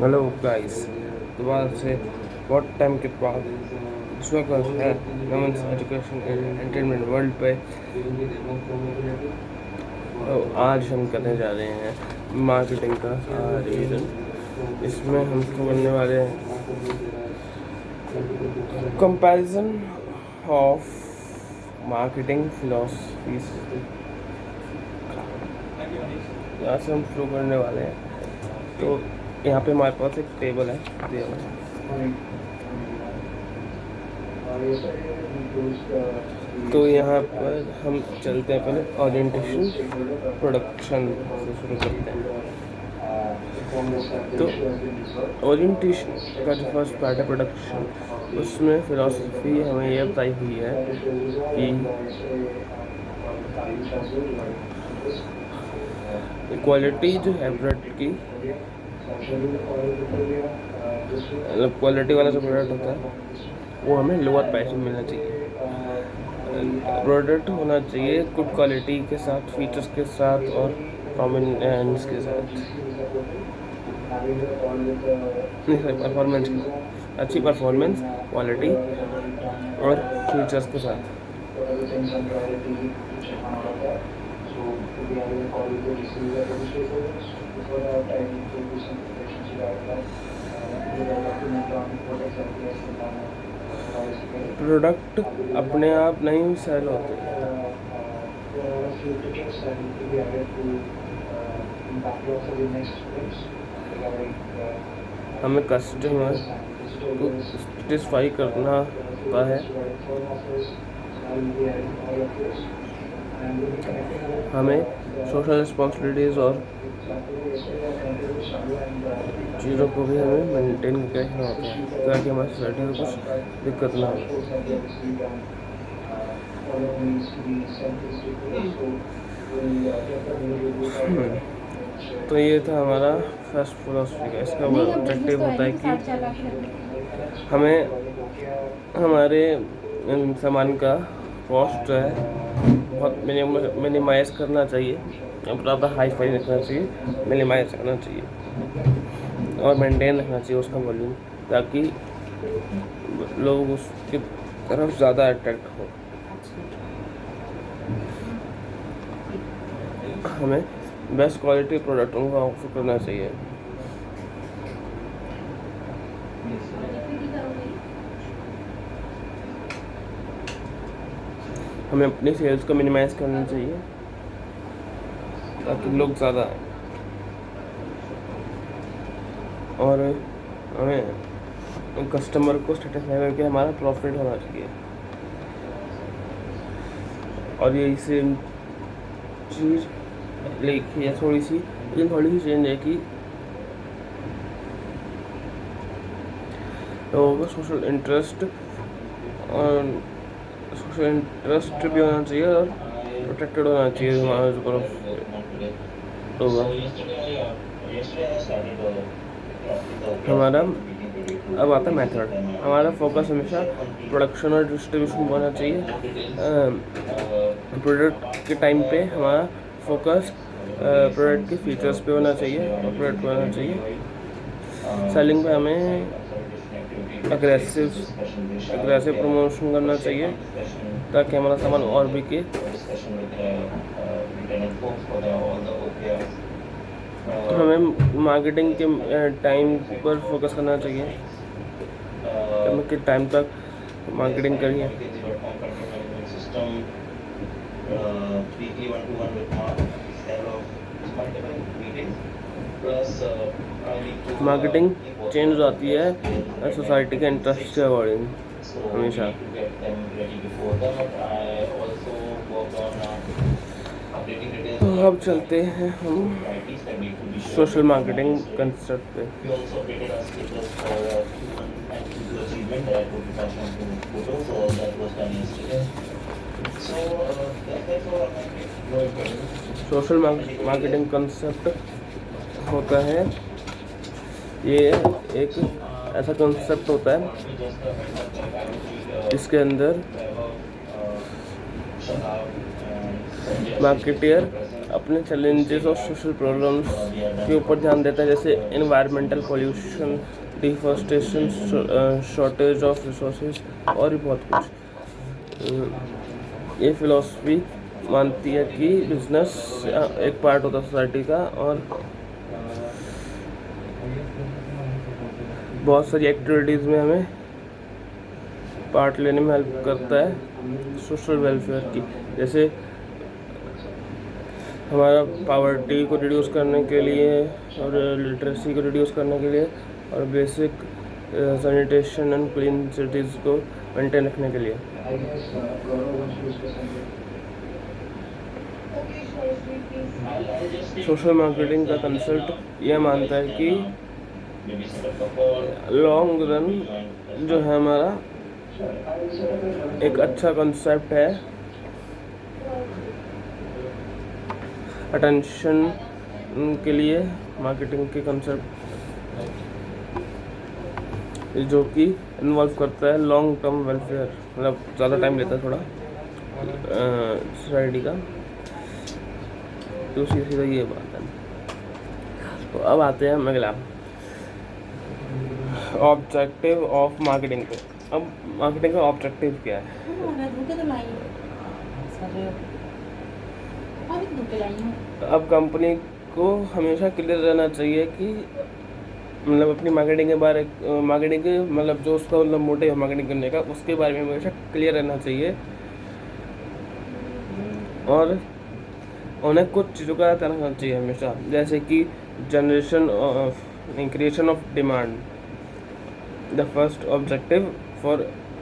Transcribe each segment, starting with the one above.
Hello guys, दोबारा से बहुत टाइम के बाद स्वागत है नमन एजुकेशन एंड एंटरटेनमेंट वर्ल्ड पे। तो आज हम करने जा रहे हैं मार्केटिंग का रिवीजन। इसमें हम करने वाले हैं कंपैरिजन ऑफ मार्केटिंग फिलॉसफीज। यहाँ से हम शुरू करने वाले हैं। तो यहाँ पे हमारे पास एक टेबल है दिया हुआ है। तो यहाँ पर हम चलते हैं, पहले ओरिएंटेशन प्रोडक्शन से शुरू करते हैं। तो ओरिएंटेशन का जो फर्स्ट पार्ट है प्रोडक्शन, उसमें फिलॉसफी हमें यह बताई हुई है कि क्वालिटी जो है प्रोडक्ट की, मतलब क्वालिटी वाला जो प्रोडक्ट होता है वो हमें लोअर प्राइस में मिलना चाहिए। प्रोडक्ट होना चाहिए गुड क्वालिटी के साथ, फीचर्स के साथ और प्रोमिनेंस के साथ, नहीं सॉरी परफॉर्मेंस के साथ, अच्छी परफॉर्मेंस, क्वालिटी और फीचर्स के साथ। प्रोडक्ट अपने आप नहीं सेल होते, हमें कस्टमर को सेटिस्फाई करना होता है। हमें सोशल रिस्पॉन्सिबिलिटीज़ और चीज़ों को भी हमें मेंटेन करके रखना होता है ताकि हमारी सोसाइटी को कुछ दिक्कत ना हो। तो ये था हमारा फर्स्ट फिलॉसफी का। इसका ऑब्जेक्टिव होता है कि हमें हमारे सामान का कॉस्ट जो है बहुत मिनिमाइज करना चाहिए, ज़्यादा हाई फाई रखना चाहिए, मिनिमाइज रखना चाहिए और मेंटेन रखना चाहिए उसका वॉल्यूम, ताकि लोग उसकी तरफ ज़्यादा अट्रैक्ट हो। हमें बेस्ट क्वालिटी प्रोडक्टों का ऑफर करना चाहिए। हमें अपनी सेल्स को मिनिमाइज करना चाहिए ताकि लोग ज़्यादा आए, और हमें कस्टमर को सेटिस्फाई करके हमारा प्रॉफिट होना चाहिए। और ये सेम चीज़ लिखी है थोड़ी सी चेंज है कि लोगों का सोशल इंटरेस्ट भी होना चाहिए और प्रोटेक्टेड होना चाहिए हमारा जो होगा। हमारा अब आता है मेथड। हमारा फोकस हमेशा प्रोडक्शन और डिस्ट्रीब्यूशन होना चाहिए। प्रोडक्ट के टाइम पे हमारा फोकस प्रोडक्ट के फीचर्स पे होना चाहिए और प्रोडक्ट पे होना चाहिए। सेलिंग पे हमें अग्रेसिव प्रमोशन करना चाहिए ताकि हमारा सामान और बिके। हमें मार्केटिंग के टाइम पर फोकस करना चाहिए, हमें किस टाइम तक मार्केटिंग करिए। मार्केटिंग चेंज हो जाती है सोसाइटी के इंटरेस्ट के अकॉर्डिंग हमेशा। तो अब चलते हैं हम सोशल मार्केटिंग कंसेप्ट पे। सोशल मार्केटिंग कंसेप्ट होता है, ये एक ऐसा कंसेप्ट होता है जिसके अंदर मार्केटियर अपने चैलेंजेस और सोशल प्रॉब्लम्स के ऊपर ध्यान देता है, जैसे environmental pollution, deforestation, shortage of resources और भी बहुत कुछ। ये फिलॉसफी मानती है कि बिजनेस एक पार्ट होता है सोसाइटी का और बहुत सारी एक्टिविटीज़ में हमें पार्ट लेने में हेल्प करता है सोशल वेलफेयर की, जैसे हमारा पॉवर्टी को रिड्यूस करने के लिए और लिटरेसी को रिड्यूस करने के लिए और basic sanitation and clean cities को मेंटेन रखने के लिए। सोशल मार्केटिंग का कंसेप्ट यह मानता है कि लॉन्ग रन जो है हमारा एक अच्छा कंसेप्ट है अटेंशन के लिए मार्केटिंग के कंसेप्ट, जो कि इन्वॉल्व करता है लॉन्ग टर्म वेलफेयर, मतलब ज़्यादा टाइम लेता है थोड़ा सोसाइटी का। तो सीधा ये बात है। तो अब आते हैं अगला ऑब्जेक्टिव ऑफ मार्केटिंग पे। अब मार्केटिंग का ऑब्जेक्टिव क्या है? अब कंपनी को हमेशा क्लियर रहना चाहिए कि मतलब अपनी मार्केटिंग के मतलब जो उसका मतलब मोटिव है मार्केटिंग करने का, उसके बारे में हमेशा क्लियर रहना चाहिए और उन्हें कुछ चीज़ों का ध्यान रखना चाहिए हमेशा, जैसे कि creation of demand. The first objective for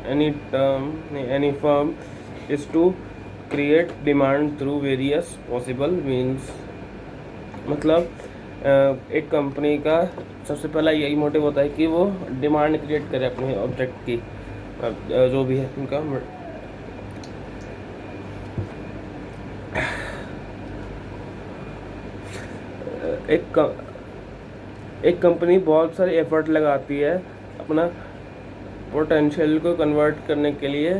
any firm is to create demand through various possible means. मतलब एक कंपनी का सबसे पहला यही मोटिव होता है कि वो डिमांड क्रिएट करे अपने ऑब्जेक्ट की, जो भी है उनका। एक कंपनी बहुत सारे एफर्ट लगाती है अपना पोटेंशियल को कन्वर्ट करने के लिए,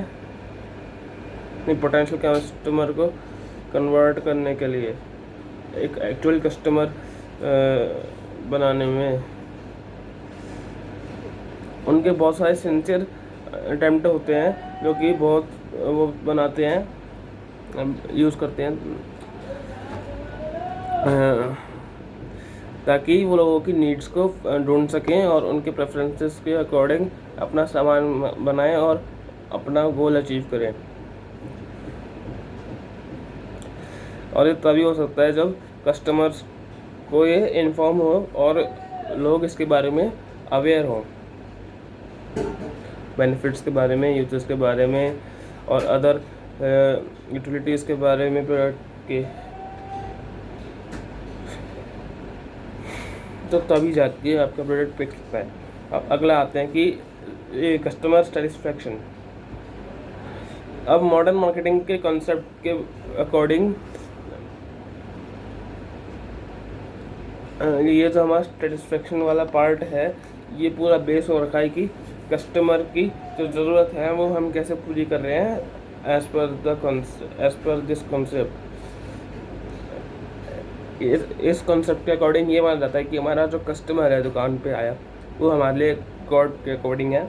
अपनी पोटेंशियल कस्टमर को कन्वर्ट करने के लिए, एक एक्चुअल कस्टमर बनाने में उनके बहुत सारे सिंसियर अटेम्प्ट होते हैं, जो कि बहुत वो बनाते हैं, यूज़ करते हैं ताकि वो लोगों की नीड्स को ढूंढ सकें और उनके प्रेफरेंसेस के अकॉर्डिंग अपना सामान बनाएं और अपना गोल अचीव करें। और ये तभी हो सकता है जब कस्टमर्स को ये इन्फॉर्म हो और लोग इसके बारे में अवेयर हों, बेनिफिट्स के बारे में, यूजेस के बारे में और अदर यूटिलिटीज़ के बारे में प्रोडक्ट के। तो तभी जाके है आपका प्रोडक्ट पिक सकता है। अब अगला आते हैं कि ये कस्टमर सेटिस्फैक्शन। अब मॉडर्न मार्केटिंग के कॉन्सेप्ट के अकॉर्डिंग ये जो हमारा सेटिस्फैक्शन वाला पार्ट है, ये पूरा बेस हो रखा है कि कस्टमर की जो ज़रूरत है वो हम कैसे पूरी कर रहे हैं एज पर दिस कॉन्सेप्ट। इस कॉन्सेप्ट के अकॉर्डिंग ये माना जाता है कि हमारा जो कस्टमर है दुकान पे आया वो हमारे लिए गॉड के अकॉर्डिंग है,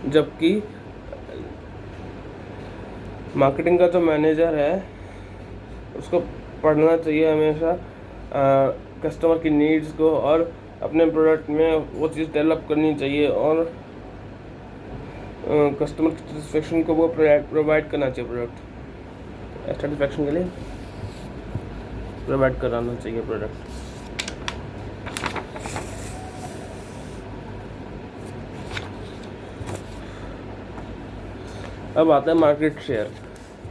जबकि मार्केटिंग का जो मैनेजर है उसको पढ़ना चाहिए हमेशा कस्टमर की नीड्स को और अपने प्रोडक्ट में वो चीज़ डेवलप करनी चाहिए और कस्टमर की सेटिस्फेक्शन को वो प्रोवाइड करना चाहिए, प्रोडक्ट सेटिस्फेक्शन के लिए प्रोवाइड कराना चाहिए प्रोडक्ट। अब आता है market share.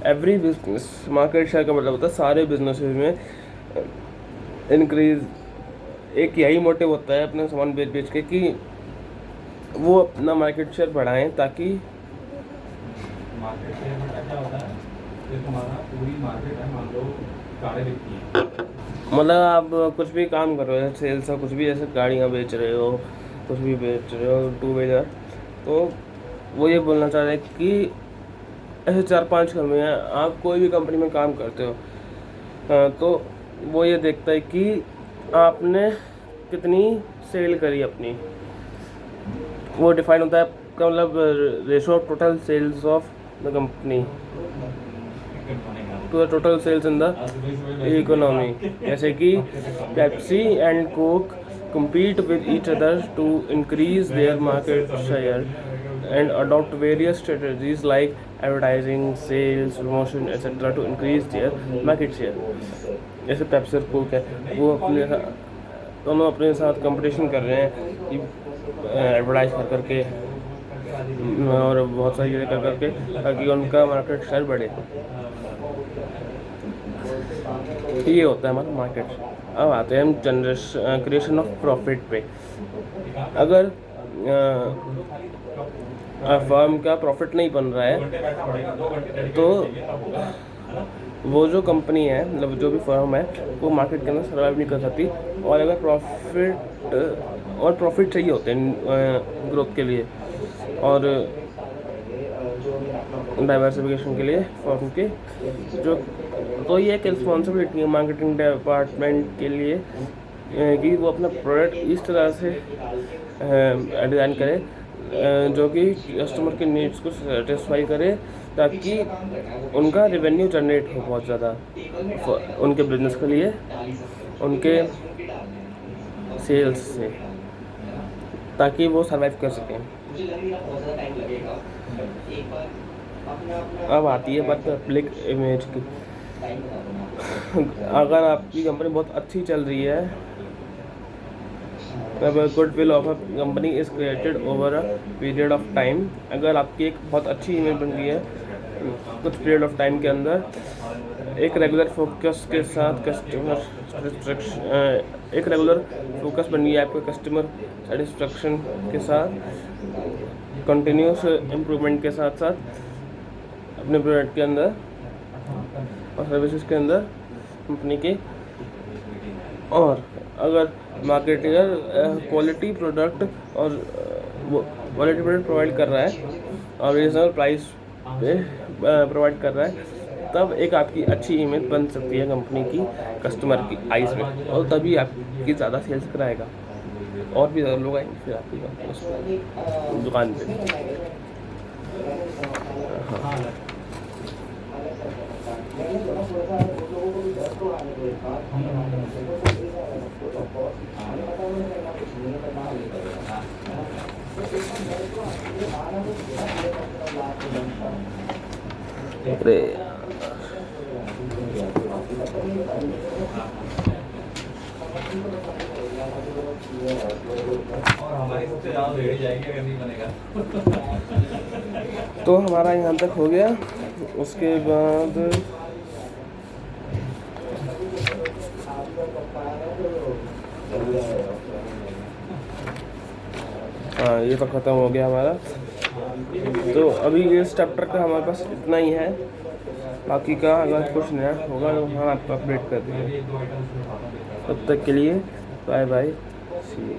Every business, market share का मतलब होता है सारे बिजनेसेस में इंक्रीज, एक यही मोटिव होता है अपने सामान बेच के कि वो अपना मार्केट शेयर बढ़ाएं, ताकि मार्केट शेयर में क्या होता है कि तुम्हारा पूरी मार्केट है, मान लो कारें बिकती हैं, मतलब आप कुछ भी काम कर रहे हो, सेल्स का कुछ भी, जैसे गाड़ियाँ बेच रहे हो, कुछ भी बेच रहे हो, टू व्हीलर, तो वो ये बोलना चाह रहे हैं कि ऐसे 4-5 कंपनियाँ, आप कोई भी कंपनी में काम करते हो तो वो ये देखता है कि आपने कितनी सेल करी अपनी, वो डिफाइन होता है आपका मतलब ratio of total sales of the company to the total sales in the economy. जैसे कि Pepsi and Coke compete with each other to increase their market share and adopt various strategies like advertising, sales, promotion, etc. to increase their market share। जैसे Pepsi और Coke है, वो दोनों अपने साथ competition कर रहे हैं कि एडवर्टाइज कर करके और बहुत सारी चीज़ें कर करके, ताकि उनका मार्केट शेयर बढ़े। ये होता है हमारा मार्केट। अब आते हैं हम क्रिएशन ऑफ प्रॉफिट पे। अगर फर्म का प्रॉफिट नहीं बन रहा है तो वो जो कंपनी है, मतलब जो भी फर्म है, वो मार्केट के अंदर सर्वाइव नहीं कर सकती। और अगर प्रॉफिट चाहिए होते हैं ग्रोथ के लिए और डाइवर्सिफिकेशन के लिए फर्म के जो, तो ये एक रिस्पॉन्सिबिलिटी है मार्केटिंग डिपार्टमेंट के लिए कि वो अपना प्रोडक्ट इस तरह से डिज़ाइन करे जो कि कस्टमर के नीड्स को सेटिस्फाई करे, ताकि उनका रेवेन्यू जनरेट हो बहुत ज़्यादा उनके बिजनेस के लिए, उनके सेल्स से, ताकि वो सर्वाइव कर सकें। अब आती है बात पब्लिक इमेज की। अगर आपकी कंपनी बहुत अच्छी चल रही है, goodwill of a company is created over a period of time. अगर आपकी एक बहुत अच्छी इमेज बन गई है कुछ पीरियड ऑफ टाइम के अंदर, एक रेगुलर फोकस के साथ एक रेगुलर फोकस बन गया है आपके कस्टमर सेटिस्फेक्शन के साथ, कंटिन्यूस इम्प्रूवमेंट के साथ साथ अपने प्रोडक्ट के अंदर और सर्विसेज के अंदर कंपनी के। और अगर मार्केटर क्वालिटी प्रोडक्ट प्रोवाइड कर रहा है और रीजनेबल प्राइस पे प्रोवाइड कर रहा है, तब एक आपकी अच्छी इमेज बन सकती है कंपनी की कस्टमर की आइज़ में, और तभी आपकी ज़्यादा सेल्स कराएगा और भी ज़्यादा लोग आएंगे फिर आपकी दुकान पे। हाँ। अरे तो हमारा यहाँ तक हो गया। उसके बाद हाँ, ये तो ख़त्म हो गया हमारा। तो अभी इस चैप्टर का हमारे पास इतना ही है, बाकी का अगर कुछ नया होगा तो हम आपको अपडेट कर देंगे। तब तक के लिए बाय बाय, सी यू।